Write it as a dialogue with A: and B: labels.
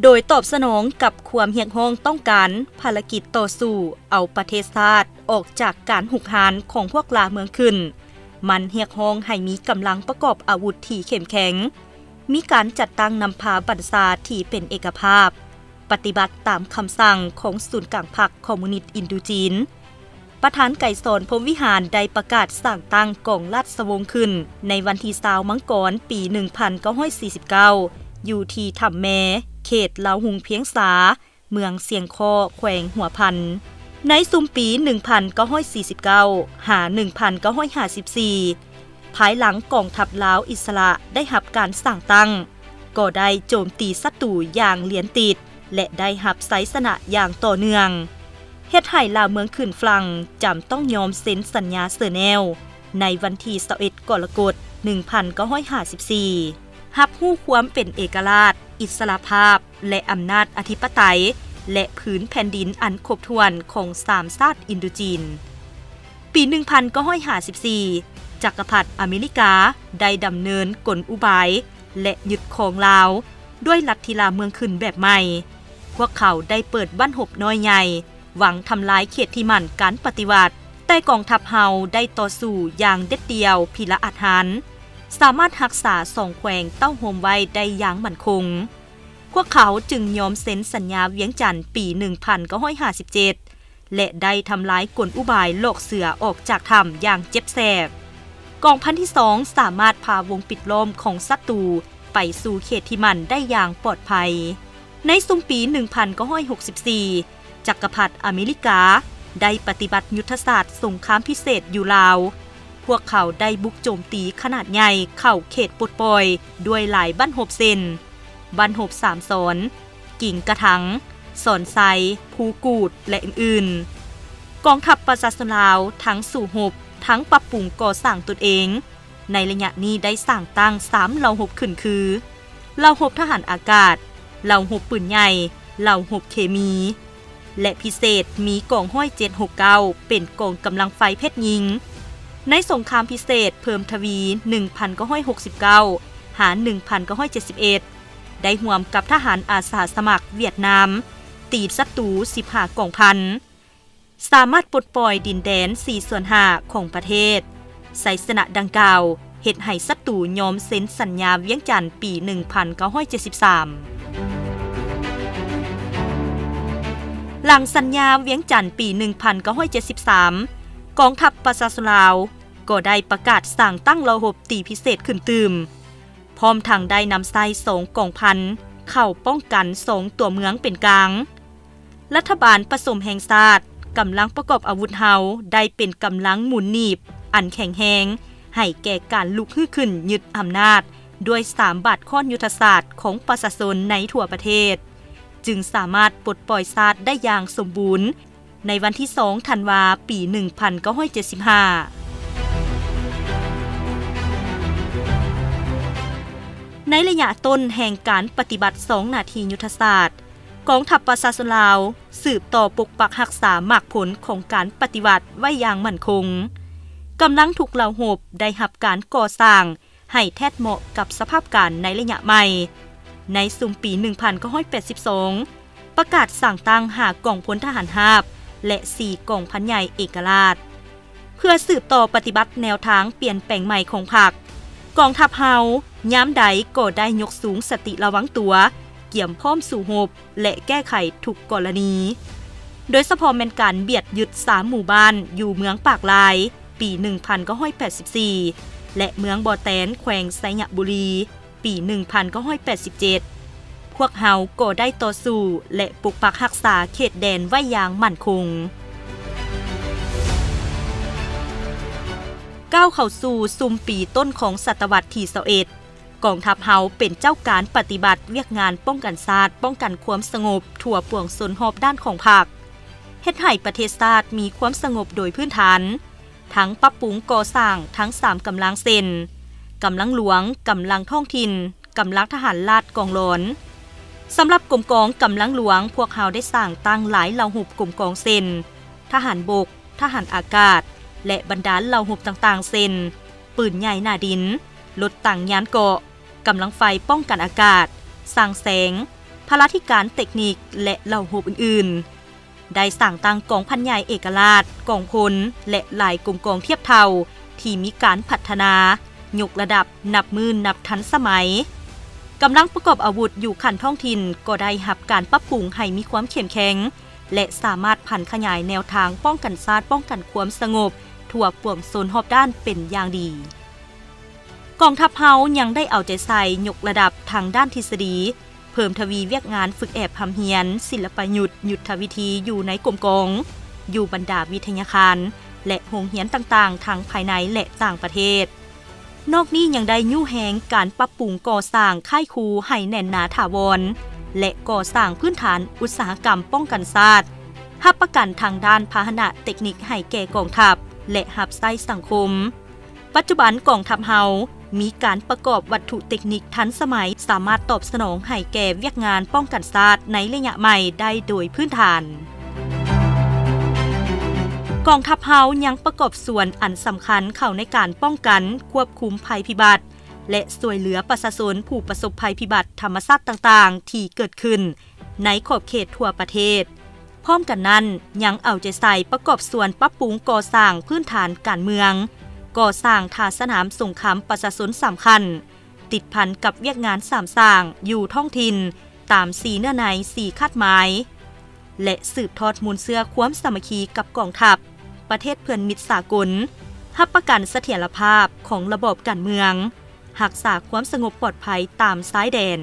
A: โดยตอบสนองกับความเรียกร้องต้องการภารกิจต่อสู้เอาประเทศชาติออกจากการหุกหานของพวกลาเมืองขึ้นมันเรียกร้องให้มีกำลังประกอบอาวุธที่เข้มแข็งมีการจัดตั้งนำพาบัญชาที่เป็นเอกภาพปฏิบัติตามคำสั่งของศูนย์กลางพรรคคอมมิวนิสต์อินโดจีนประธานไก่สอนพรหมวิหารได้ประกาศสร้างตั้งกองราชวงศ์ขึ้นในวันที่20มังกรปี 1949 อยู่ที่ถ้ำแมเขตลาวหุงเพียงสาเมืองเสียงคอแขวงหัวพันในซุมปี 1949 หา 1954 ภายหลังกองทัพลาวอิสระได้รับการสร้างตั้งก็ได้โจมตีศัตรูอย่างเลียนติดและได้รับไสชนะอย่างต่อเนื่องเฮ็ดให้ลาวเมืองขึ้นฝรั่งจำต้องยอมเซ็นสัญญาเซอร์แนลในวันที่21กรกฎาคม 1954 รับรู้ความเป็นเอกราชอิสรภาพและอำนาจอธิปไตยและผืนแผ่นดินอันครบถ้วนของ3ชาติอินโดจีนปี 1954 จักรพรรดิอเมริกาได้ดำเนินกลอุบายและยึดครองลาวด้วยลัทธิลาเมืองขึ้นแบบใหม่พวกเขาได้เปิดบ้านหบน้อยใหญ่หวังทำลายเขตที่มั่นการปฏิวัติแต่กองทัพเฮาได้ต่อสู้อย่างเด็ดเดี่ยวพิละอาหารสามารถรักษา2แขวงเต้าโฮมไว้ได้อย่างมั่นคงพวกเขาจึงยอมเซ็นสัญญาเวียงจันทน์ปี 1957 และได้ทำลายกลอุบายโลกเสือออกจากถ้ำอย่างเจ็บแสบกองพันที่2สามารถพาวงปิดล้อมของศัตรูไปสู่เขตที่มั่นได้อย่างปลอดภัยในซุมปี 1964 จักรพรรดิอเมริกาได้ปฏิบัติยุทธศาสตร์สงครามพิเศษอยู่ลาวพวกเขาได้บุกโจมตีขนาดใหญ่เข้าเขตปลดปล่อยด้วยหลายบ้านหบเส้นบ้านหบ3สอนกิ่งกระถังสอนไซภูกูดและอื่นๆกองทัพประชาชนลาวทั้งสู่หบทั้งปรับปรุงก่อสร้างตนเองในระยะนี้ได้สร้างตั้ง3เหล่าหบขึ้นคือเหล่าหบทหารอากาศเหล่าหบปืนใหญ่เหล่าหบเคมีและพิเศษมีกองห้อย769เป็นกองกำลังไฟเพชรยิงในสงครามพิเศษเพิ่มทวี 1969 หา 1971 ได้ร่วมกับทหารอาสาสมัครเวียดนามตีศัตรู15กองพันสามารถปลดปล่อยดินแดน4/5ของประเทศไสชนะดังกล่าวเฮ็ดให้ศัตรูยอมเซ็นสัญญาเวียงจันทน์ปี 1973 หลังสัญญาเวียงจันทน์ปี 1973 กองทัพประชาชนลาวก็ได้ประกาศสร้างตั้งระบบตีพิเศษขึ้นตืมพร้อมทั้งได้นำไส้2กองพันเข้าป้องกัน2ตัวเมืองเป็นกลางรัฐบาลผสมแห่งชาติกำลังประกอบอาวุธเฮาได้เป็นกำลังหมุนหนีบอันแข็งแรงให้แก่การลุกฮื้อขึ้นยึดอำนาจด้วย3บาทข้อนยุทธศาสตร์ของประชาชนในทั่วประเทศจึงสามารถปลดปล่อยชาติได้อย่างสมบูรณ์ในวันที่2ธันวาคมปี 1975ในระยะต้นแห่งการปฏิบัติ2นาทียุทธศาสตร์กองทัพประชาชนลาวสืบต่อปกปักรักษามากผลของการปฏิบัติไว้อย่างมั่นคงกำลังถูกเหล่าหบได้รับการก่อสร้างให้แทดเหมาะกับสภาพการในระยะใหม่ในซุมปี 1982 ประกาศสั่งตั้ง5กองพลทหารราบและ4กองพันใหญ่เอกราชเพื่อสืบต่อปฏิบัติแนวทางเปลี่ยนแปลงใหม่ของพรรคกองทัพเฮายามใดก็ได้ยกสูงสติระวังตัวเกี่ยมพร้อมสู่รบและแก้ไขทุกกรณีโดยเฉพาะแม่นการเบียดยึด3หมู่บ้านอยู่เมืองปากลายปี 1984 และเมืองบ่อแตนแขวงไสยบุรีปี 1987 พวกเฮาก็ได้ต่อสู้และปกปักรักษาเขตแดนไว้อย่างมั่นคงก้าวเข้าสู่ซุมปีต้นของศตวรรษที่21กองทัพเฮาเป็นเจ้าการปฏิบัติเวียกงานป้องกันชาติป้องกันความสงบทั่วปวงชนรอบด้านของพรรคเฮ็ดให้ประเทศชาติมีความสงบโดยพื้นฐานทั้งปรับปรุงก่อสร้างทั้ง3กำลังเส้นกำลังหลวงกำลังท้องถิ่นกำลังทหารราษฎร์กองร้อนสำหรับกรมกองกำลังหลวงพวกเฮาได้สร้างตั้งหลายเหล่าหุบกรมกองเส้นทหารบกทหารอากาศและบรรดาเหล่าหุบต่างๆเส้นปืนใหญ่หน้าดินรถตั้งยานเกาะกำลังไฟป้องกันอากาศสร้างแสง พลาธิการเทคนิคและเหล่าโฮบอื่นๆได้สร้างตั้งกองพันใหญ่เอกราชกองพลและหลายกลุ่มกองเทียบเท่าที่มีการพัฒนายกระดับนับมือนับทันสมัยกำลังประกอบอาวุธอยู่ขันท้องถิ่นก็ได้รับการปรับปรุงให้มีความเข้มแข็งและสามารถพันขยายแนวทางป้องกันชาติป้องกันความสงบทั่วปวงโซนรอบด้านเป็นอย่างดีกองทัพเฮายังได้เอาใจใส่ยกระดับทางด้านทฤษฎีเพิ่มทวีเวียกงานฝึกแอบพำเฮียนศิลปยุทธ์ยุทธวิธีอยู่ในกรมกองอยู่บรรดาวิทยาคารและโรงเรียนต่างๆทั้งภายในและต่างประเทศนอกนี้ยังได้ยู่แหงการปรับปรุงก่อสร้างค่ายครูให้แน่นหนาถาวรและก่อสร้างพื้นฐานอุตสาหกรรมป้องกันชาติรับประกันทางด้านพาหนะเทคนิคให้แก่กองทัพและรับใช้สังคมปัจจุบันกองทัพเฮามีการประกอบวัตถุเทคนิคทันสมัยสามารถตอบสนองให้แก่เวียกงานป้องกันชาติในระยะใหม่ได้โดยพื้นฐานกองทัพเฮายังประกอบส่วนอันสำคัญเข้าในการป้องกันควบคุมภัยพิบัติและช่วยเหลือประชาชนผู้ประสบภัยพิบัติธรรมชาติต่างๆที่เกิดขึ้นในขอบเขตทั่วประเทศพร้อมกันนั้นยังเอาใจใส่ประกอบส่วนปรับปรุงก่อสร้างพื้นฐานการเมืองก่อสร้างท่าสนามสงครามประชาชนสำคัญติดพันกับเวียกงานสามสร้างอยู่ท้องถิ่นตาม4เนื้อใน4คาดหมายและสืบทอดมูลเสื้อความสามัคคีกับกองทัพประเทศเพื่อนมิตรสากลรับประกันเสถียรภาพของระบบการเมืองรักษาความสงบปลอดภัยตามชายแดน